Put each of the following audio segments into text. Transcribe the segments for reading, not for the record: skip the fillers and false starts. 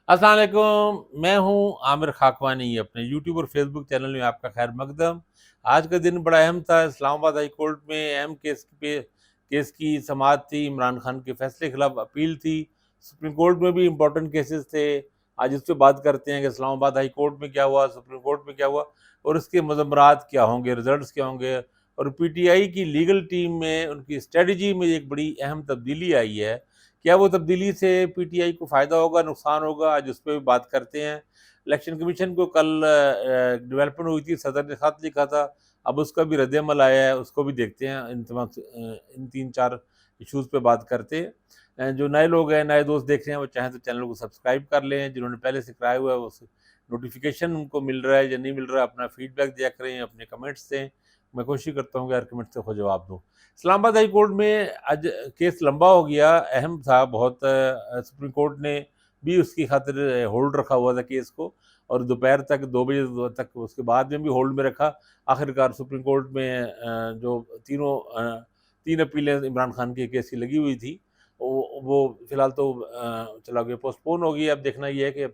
अस्सलाम वालेकुम, मैं हूँ आमिर खाकवानी। अपने यूट्यूब और फेसबुक चैनल में आपका खैर मकदम। आज का दिन बड़ा अहम था। इस्लामाबाद हाई कोर्ट में अहम केस की समाअत थी। इमरान खान के फैसले के खिलाफ अपील थी। सुप्रीम कोर्ट में भी इम्पोर्टेंट केसेस थे। आज इस पे बात करते हैं कि इस्लामाबाद हाई कोर्ट में क्या हुआ, सुप्रीम कोर्ट में क्या हुआ और इसके मज़म्मरात क्या होंगे, रिजल्ट्स क्या होंगे। और पीटीआई की लीगल टीम में उनकी स्ट्रेटजी में एक बड़ी अहम तब्दीली आई है। क्या वो तब्दीली से पीटीआई को फ़ायदा होगा, नुकसान होगा? आज उस पे भी बात करते हैं। इलेक्शन कमीशन को कल डेवलपमेंट हुई थी, सदर ने खत लिखा था। अब उसका भी रद्द-ए-अमल आया है, उसको भी देखते हैं। इन 3-4 इश्यूज़ पे बात करते हैं। जो नए लोग हैं, नए दोस्त देख रहे हैं, वो चाहें तो चैनल को सब्सक्राइब कर लें। जिन्होंने पहले से कराया हुआ है, वो नोटिफिकेशन उनको मिल रहा है या नहीं मिल रहा है, अपना फीडबैक दिया करें, अपने कमेंट्स दें। मैं कोशिश करता हूँ कि हर कमेंट को जवाब दूँ। इस्लामाबाद हाई कोर्ट में आज केस लंबा हो गया, अहम था बहुत। सुप्रीम कोर्ट ने भी उसकी खातिर होल्ड रखा हुआ था केस को, और दोपहर तक 2 बजे तक उसके बाद में भी होल्ड में रखा। आखिरकार सुप्रीम कोर्ट में जो तीन अपीलें इमरान खान के केस की लगी हुई थी, वो फिलहाल तो चला गया, पोस्टपोन हो गई। अब देखना ये है कि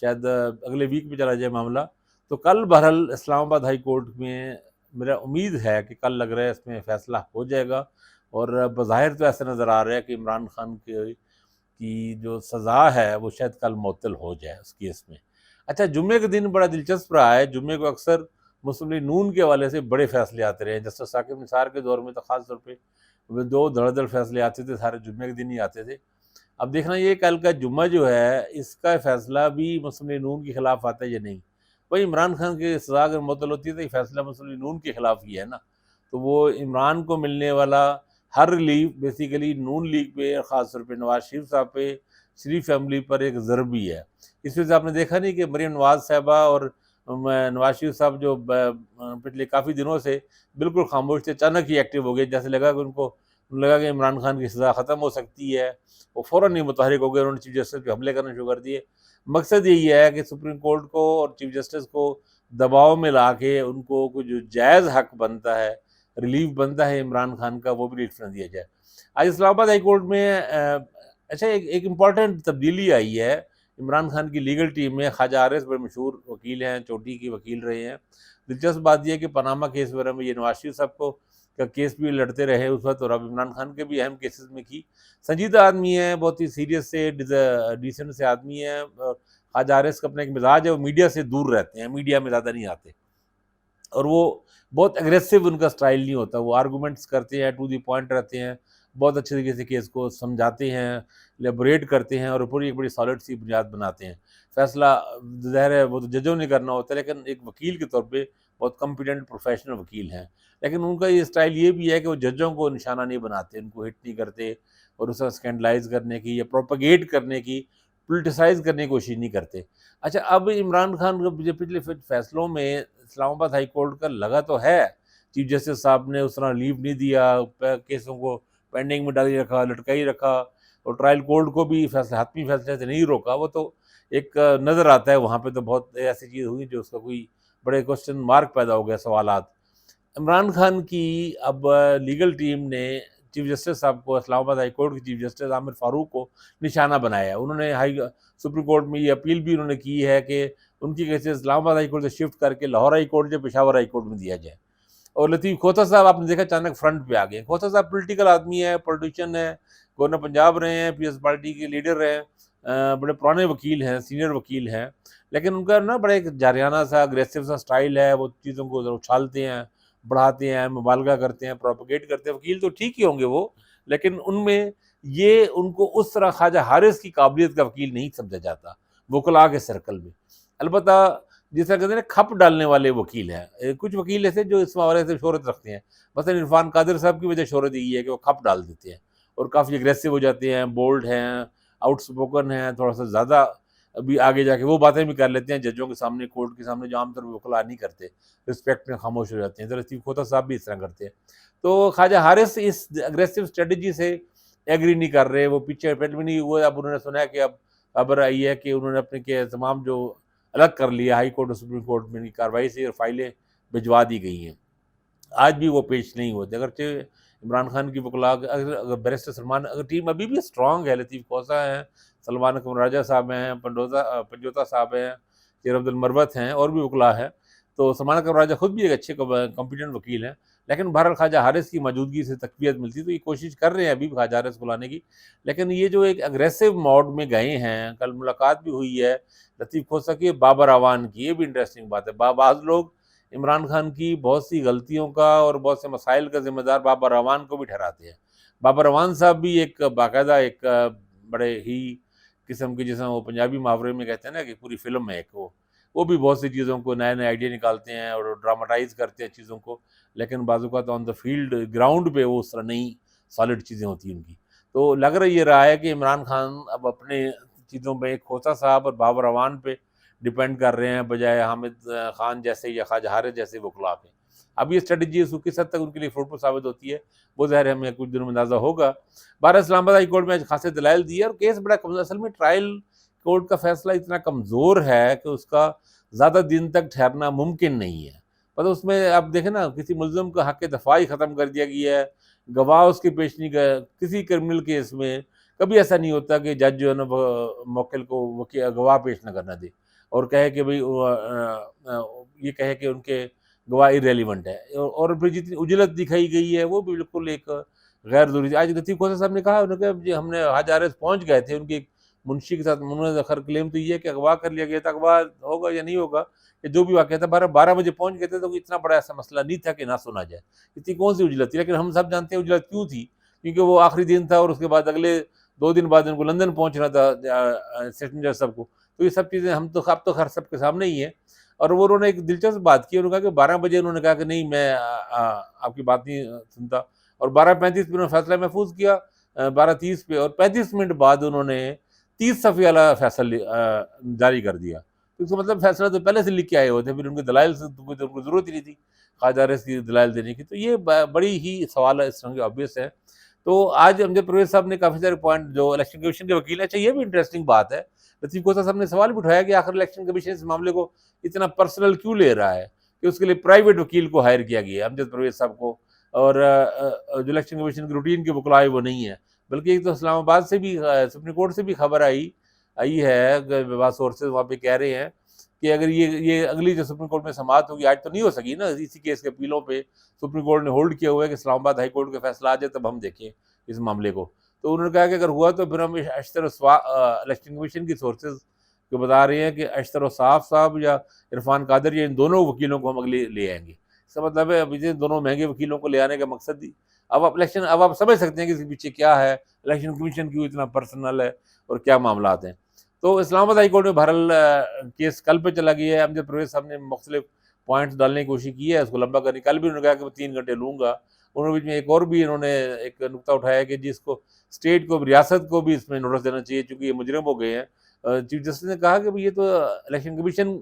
शायद अगले वीक में चला जाए मामला। तो कल बहरहाल इस्लामाबाद हाई कोर्ट में मेरा उम्मीद है कि कल लग रहा है इसमें फ़ैसला हो जाएगा। और बज़ाहिर तो ऐसा नज़र आ रहा है कि इमरान खान की जो सज़ा है वो शायद कल मुअत्तल हो जाए उस केस में। अच्छा, जुम्मे के दिन बड़ा दिलचस्प रहा है। जुम्मे को अक्सर मुस्लिम लीग नून के हवाले से बड़े फ़ैसले आते रहे हैं। जस्टिस साकिब निसार के दौर में तो ख़ास तौर पे वो 2 धड़ाधड़ फ़ैसले आते थे, सारे जुम्मे के दिन ही आते थे। अब देखना ये कल का जुम्मा जो है, इसका फ़ैसला भी मुस्लिम लीग नून के खिलाफ आता है या नहीं। भाई, इमरान खान की सज़ा अगर मुअत्तल होती है तो ये फ़ैसला मुस्लिम लीग नून के खिलाफ ही है ना। तो वो इमरान को मिलने वाला हर रिलीफ बेसिकली नून लीग पे, ख़ास तौर पे नवाज़ शरीफ साहब पे, शरीफ फैमिली पर एक ज़र्ब भी है। इस वजह से आपने देखा नहीं कि मरीम नवाज़ साहिबा और नवाज़ शरीफ साहब जो पिछले काफ़ी दिनों से बिल्कुल खामोश थे, अचानक ही एक्टिव हो गए। जैसे लगा कि इमरान खान की सज़ा ख़त्म हो सकती है। वो फ़ौरन ही मुतहरिक हो गए, उन्होंने चीफ जस्टिस पे हमले करने शुरू कर दिए। मकसद यही है कि सुप्रीम कोर्ट को और चीफ जस्टिस को दबाव में ला के उनको कुछ जो जायज़ हक बनता है, रिलीफ बनता है इमरान खान का, वो भी रिलीफ ना दिया जाए। आज इस्लामाबाद हाई कोर्ट में अच्छा, एक इम्पॉर्टेंट तब्दीली आई है। इमरान खान की लीगल टीम में ख्वाजा आरिफ बड़े मशहूर वकील हैं, चोटी के वकील रहे हैं। दिलचस्प बात यह है कि पनामा केस वगैरह में ये नवाज शरीफ साहब को का केस भी लड़ते रहे उस वक़्त, और अब इमरान खान के भी अहम केसेस में की। संजीदा आदमी है, बहुत ही सीरियस से डिसेंट से आदमी है। ख्वाजा आरिफ का अपना एक मिजाज है, वो मीडिया से दूर रहते हैं, मीडिया में ज़्यादा नहीं आते। और वो बहुत एग्रेसिव उनका स्टाइल नहीं होता। वो आर्गुमेंट्स करते हैं, टू द पॉइंट रहते हैं, बहुत अच्छे तरीके से केस को समझाते हैं, एलेबोरेट करते हैं और पूरी एक बड़ी सॉलिड सी बुनियाद बनाते हैं। फैसला ज़ाहिर है वो तो जजों ने करना होता है, लेकिन एक वकील के तौर पे बहुत कॉम्पिटेंट प्रोफेशनल वकील हैं। लेकिन उनका ये स्टाइल ये भी है कि वो जजों को निशाना नहीं बनाते, उनको हिट नहीं करते और उसे स्कैंडलाइज़ करने की या प्रोपेगेट करने की, पॉलिटिसाइज़ करने की कोशिश नहीं करते। अच्छा, अब इमरान खान को जो पिछले फैसलों में इस्लामाबाद हाई कोर्ट का लगा तो है, चीफ जस्टिस साहब ने उस तरह लीव नहीं दिया, केसों को पेंडिंग में डाल ही रखा, लटका ही रखा, और ट्रायल कोर्ट को भी फैसले, हाथमी फैसले से नहीं रोका। वो तो एक नज़र आता है, वहाँ पे तो बहुत ऐसी चीज़ हुई जो उसका कोई बड़े क्वेश्चन मार्क पैदा हो गया, सवालात। इमरान खान की अब लीगल टीम ने चीफ जस्टिस साहब को, इस्लामाबाद हाई कोर्ट के चीफ जस्टिस आमिर फारूक को निशाना बनाया है। उन्होंने सुप्रीम कोर्ट में ये अपील भी उन्होंने की है कि उनकी केसेस इस्लामाबाद हाई कोर्ट से शिफ्ट करके लाहौर हाई कोर्ट या पेशावर हाई कोर्ट में दिया जाए। और लतीफ़ खोता साहब आपने देखा अचानक फ्रंट पे आ गए। खोता साहब पॉलिटिकल आदमी है, पॉलिटिशियन है, गवर्नर पंजाब रहे हैं, पीएस पार्टी के लीडर रहे हैं, बड़े पुराने वकील हैं, सीनियर वकील हैं। लेकिन उनका ना बड़ा एक जारियाना सा, अग्रेसिव सा स्टाइल है। वो चीज़ों को उछालते हैं, बढ़ाते हैं, मुबालगा करते हैं, प्रोपेगेट करते हैं। वकील तो ठीक ही होंगे वो, लेकिन उनमें ये उनको उस तरह ख्वाजा हारिस की काबिलियत का वकील नहीं समझा जाता वकला के सर्कल में। अलबत्ता जिस तरह कहते हैं ना, खप डालने वाले वकील हैं। कुछ वकील ऐसे जो इस हवाले से शोहरत रखते हैं। मसलन इरफान कादिर साहब की वजह शोहरत यही है कि वो खप डाल देते हैं और काफ़ी एग्रेसिव हो जाते हैं, बोल्ड हैं, आउटस्पोकन हैं, थोड़ा-सा ज़्यादा अभी आगे जाके वो बातें भी कर लेते हैं जजों के सामने, कोर्ट के सामने, जो आमतौर पर वकला नहीं करते। रिस्पेक्ट में खामोश हो जाते हैं। तो लतीफ़ खोता साहब भी इस तरह करते हैं। तो ख्वाजा हारिस इस अग्रेसिव स्ट्रेटजी से एग्री नहीं कर रहे, वो पीछे हट भी नहीं हुए। अब उन्होंने सुना है कि अब खबर आई है कि उन्होंने अपने के तमाम जो अलग कर लिया हाई कोर्ट और सुप्रीम कोर्ट में की कार्रवाई से, और फाइलें भिजवा दी गई हैं। आज भी वो पेश नहीं होते, अगरचे इमरान खान की वकला, अगर बैरिस्टर सलमान, अगर टीम अभी भी स्ट्रांग है, लतीफ़ खोसा हैं, सलमान अकमल राजा साहब हैं, पंजोता साहब हैं, शेर अब्दुल मरवत हैं, और भी वकला हैं, तो सलमान अकमल राजा खुद भी एक अच्छे कॉम्पिटेंट वकील हैं। लेकिन बहरहाल ख्वाजा हारिस की मौजूदगी से तक़वियत मिलती, तो ये कोशिश कर रहे हैं अभी ख्वाजा हारिस को लाने की। लेकिन ये जो एक अग्रेसिव मोड में गए हैं, कल मुलाकात भी हुई है लतीफ़ खोसा की, बाबर अवान की, ये भी इंटरेस्टिंग बात है। बाज़ लोग इमरान खान की बहुत सी गलतियों का और बहुत से मसाइल का ज़िम्मेदार बाबर अवान को भी ठहराते हैं। बाबर अवान साहब भी एक बाकायदा एक बड़े ही किस्म की, जिसे वो पंजाबी मुहावरे में कहते हैं ना कि पूरी फ़िल्म है एक वो भी बहुत सी चीज़ों को नए-नए आइडिया निकालते हैं और ड्रामाटाइज़ करते हैं चीज़ों को, लेकिन बाज़ औक़ात ऑन द फील्ड ग्राउंड पे वो उस तरह नहीं सॉलिड चीज़ें होती हैं उनकी। तो लग रहा ये रहा है कि इमरान खान अब अपने चीज़ों पे खोसा साहब और बाबर अवान पे डिपेंड कर रहे हैं, बजाय हामिद खान जैसे या ख्वाजा हारिस जैसे वकला पे। अब ये स्ट्रेटजी किस हद तक उनके लिए फ्रूटफुल साबित होती है, वो ज़ाहिर है हमें कुछ दिनों में अंदाज़ा होगा। बहरहाल इस्लामाबाद हाई कोर्ट में आज खासे दलाइल दिए और केस बड़ा कमज़ोर, असल में ट्रायल कोर्ट का फैसला इतना कमज़ोर है कि उसका ज़्यादा दिन तक ठहरना मुमकिन नहीं है। मतलब उसमें आप देखें ना, किसी मुल्ज़िम का हक़ दफ़ा ही ख़त्म कर दिया गया है, गवाह उसके पेश नहीं गए। किसी क्रिमिनल केस में कभी ऐसा नहीं होता कि जज जो है ना वो मुवक्किल को गवाह पेश ना करना दे और कहे कि भई ये कहे कि उनके गवाह इर्रेलेवेंट है, और फिर जितनी उजलत दिखाई गई है वो भी बिल्कुल एक गैर ज़रूरी थी। आज लतीफ़ खोसा साहब ने कहा, उन्होंने कहा जी हमने ख्वाजा हारिस पहुँच गए थे उनके एक मुंशी के साथ, उन्होंने खैर क्लेम तो ये है कि अगवा कर लिया गया था, अगवा होगा या नहीं होगा, कि जो भी वाक़या था 12 बजे पहुँच गए थे, तो इतना बड़ा ऐसा मसला नहीं था कि ना सुना जाए। इतनी कौन-सी उजलत थी, लेकिन हम सब जानते हैं उजलत क्यों थी, क्योंकि वो आखिरी दिन था और उसके बाद अगले 2 दिन बाद उनको लंदन पहुँचना था सेशन जज साहब को। तो ये सब चीज़ें हम तो अब तो खैर सबके सामने ही है। और वो उन्होंने एक दिलचस्प बात की, उन्होंने कहा कि 12 बजे उन्होंने कहा कि नहीं मैं आपकी बात नहीं सुनता, और 12:35 पे उन्होंने फैसला महफूज किया, 12:30 पे, और 35 मिनट बाद उन्होंने 30 सफ़े वाला फैसला जारी कर दिया। तो इसका मतलब फैसला तो पहले से लिख के आए हुए थे, फिर उनके दलाइल से तो कोई तो उनको ज़रूरत ही नहीं थी ख्वाजा हारिस की दलाइल देने की। तो ये बड़ी ही सवाल है, इस तरह के ऑब्वियस है। तो आज अमजद परवेज़ साहब ने काफ़ी सारे पॉइंट, जो इलेक्शन कमीशन के वकील हैं, अच्छा ये भी इंटरेस्टिंग बात है, लतीफ़ खोसा साहब ने सवाल भी उठाया कि आखिर इलेक्शन कमीशन इस मामले को इतना पर्सनल क्यों ले रहा है, कि उसके लिए प्राइवेट वकील को हायर किया गया है, अमजद परवेज़ साहब को, और जो इलेक्शन कमीशन के रूटीन के वकला है वो नहीं है। बल्कि एक तो इस्लामाबाद से भी सुप्रीम कोर्ट से भी खबर आई आई है, बाद सोर्सेज वहाँ पे कह रहे हैं कि अगर ये अगली जो सुप्रीम कोर्ट में समाअत होगी, आज तो नहीं हो सकी ना, इसी केस के अपीलों पे सुप्रीम कोर्ट ने होल्ड किया हुआ है कि इस्लामाबाद हाई कोर्ट का फैसला आ जाए तब हम देखें इस मामले को। तो उन्होंने कहा कि अगर हुआ तो फिर हम इलेक्शन कमीशन की सोर्सेज जो बता रहे हैं कि अशतर साफ साहब या इरफान कादर, या इन दोनों वकीलों को हम अगले ले आएंगे। इसका मतलब है अभी दोनों महंगे वकीलों को ले आने का मकसद ही, अब आप समझ सकते हैं कि इसके पीछे क्या है, इलेक्शन कमीशन क्यों इतना पर्सनल है और क्या मामला हैं। तो इस्लामाबाद हाई कोर्ट में बहरहाल केस कल पे चला गया है। अमजद परवेज़ साहब ने मुख्तलिफ पॉइंट्स डालने की कोशिश की है उसको लंबा करने। कल भी उन्होंने कहा कि मैं 3 घंटे लूँगा। उन्होंने बीच में एक और भी इन्होंने एक नुकता उठाया कि जिसको स्टेट को, रियासत को भी इसमें नोटिस देना चाहिए, चूँकि ये मुजरिम हो गए हैं। चीफ जस्टिस ने कहा कि भई ये तो इलेक्शन कमीशन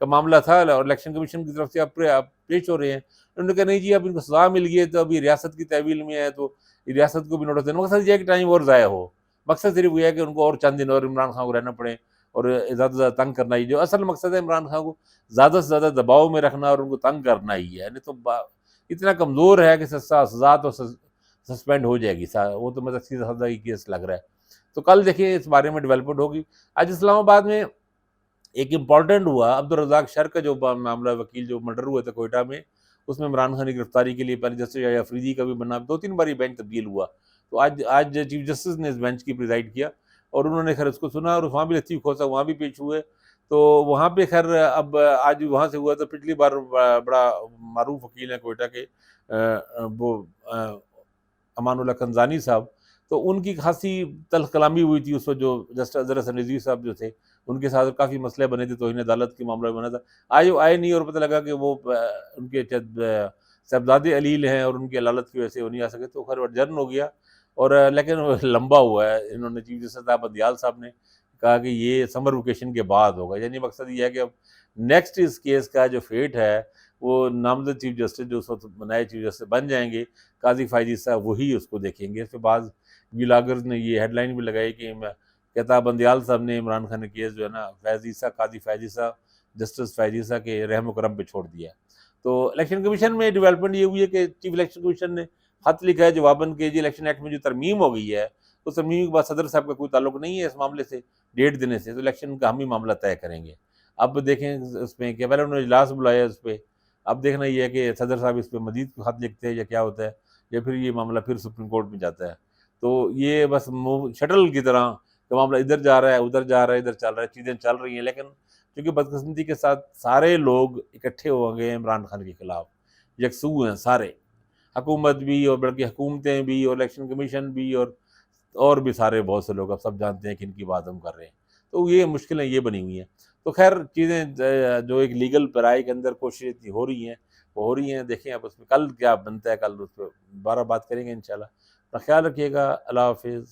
का मामला था और इलेक्शन कमीशन की तरफ से आप पेश हो रहे हैं। उन्होंने कहा नहीं जी, अब इनको सज़ा मिल गई है तो अभी रियासत की तहवील में है, तो रियासत को भी नोटिस देना। मकसद ये है कि टाइम और ज़ाया हो। मकसद सिर्फ ये है कि उनको और चंद दिन और इमरान खान को रहना पड़े और ज़्यादा से ज़्यादा तंग करना ही, जो असल मकसद है इमरान खान को ज़्यादा से ज़्यादा दबाव में रखना और उनको तंग करना ही है। नहीं तो इतना कमज़ोर है कि सज़ा तो सस्पेंड हो जाएगी, वो तो मतलब सीधा साधा ही केस लग रहा है। तो कल देखिए इस बारे में डेवलपमेंट होगी। आज इस्लामाबाद में एक इम्पॉर्टेंट हुआ, अब्दुल रज़ाक शर का जो मामला, वकील जो मर्डर हुआ था कोयटा में, उसमें इमरान खान की गिरफ्तारी के लिए पहले जस्टिस याह्या अफरीदी का भी बनना, 2-3 बार ये बेंच तब्दील हुआ। तो आज चीफ जस्टिस ने इस बेंच की प्रिज़ाइड किया और उन्होंने खैर उसको सुना, और वहाँ भी लतीफ़ खोसा वहाँ भी पेश हुए। तो वहाँ पे खैर अब आज वहाँ से हुआ, तो पिछली बार बड़ा मारूफ वकील हैं कोयटा के, वो अमानुल्लाह कंज़ानी साहब, तो उनकी खासी तल्ख़ कलामी हुई थी उस वक़्त, जो जस्टिस अज़हर हसन रिज़वी साहब जो थे, उनके साथ काफ़ी मसले बने थे, तौहीन अदालत के मामला बना था। आज वो आए नहीं और पता लगा कि वो उनके साहबज़ादे अलील हैं और उनकी अदालत की वजह से वो नहीं आ सके, तो खैर एडजर्न हो गया। और लेकिन वो लंबा हुआ है। इन्होंने चीफ जस्टिस साहब बंदियाल साहब ने कहा कि ये समर वेकेशन के बाद होगा, यानी मकसद ये है कि अब नेक्स्ट इस केस का जो फेट है, वो नामज़द चीफ जस्टिस जो उस वक्त नए चीफ जस्टिस बन जाएंगे, काजी फ़ायज़ी साहब, वही उसको देखेंगे। इसके बाद व्लॉगर्स ने ये हेडलाइन भी लगाई कि कहता बंदियाल साहब ने इमरान खान का केस जो है ना, फ़ैज़ीसा, काज़ी फ़ैज़ीसा, जस्टिस फ़ैज़ीसा के रहम करम पे छोड़ दिया। तो इलेक्शन कमीशन में डेवलपमेंट ये हुई है कि चीफ इलेक्शन कमीशन ने खत लिखा है जवाबन के जी इलेक्शन एक्ट में जो तरमीम हो गई है, तो तरमीम के बाद सदर साहब का कोई ताल्लुक नहीं है इस मामले से, डेट देने से, तो इलेक्शन का हम ही मामला तय करेंगे। अब देखें उसमें कि पहले उन्होंने इजलास बुलाया उस पे, अब देखना ये है कि सदर साहब इस पे मज़ीद खत लिखते हैं या क्या होता है, या फिर ये मामला फिर सुप्रीम कोर्ट में जाता है। तो ये बस मूव शटल की तरह कि मामला इधर जा रहा है, उधर जा रहा है, इधर चल रहा है, चीज़ें चल रही हैं, लेकिन क्योंकि बदकिस्मती के साथ सारे लोग इकट्ठे हो गए हैं इमरान खान के खिलाफ, यकसू हैं सारे, हुकूमत भी और बल्कि हुकूमतें भी और इलेक्शन कमीशन भी और भी सारे बहुत से लोग, अब सब जानते हैं कि इनकी बात हम कर रहे हैं। तो ये मुश्किलें ये बनी हुई हैं। तो खैर चीज़ें जो एक लीगल लड़ाई के अंदर कोशिशें इतनी हो रही हैं, वो हो रही हैं, देखें अब उसमें कल क्या बनता है, कल उस पे दोबारा बात करेंगे इंशाल्लाह। अपना ख्याल रखिएगा, अल्लाह हाफ़िज़।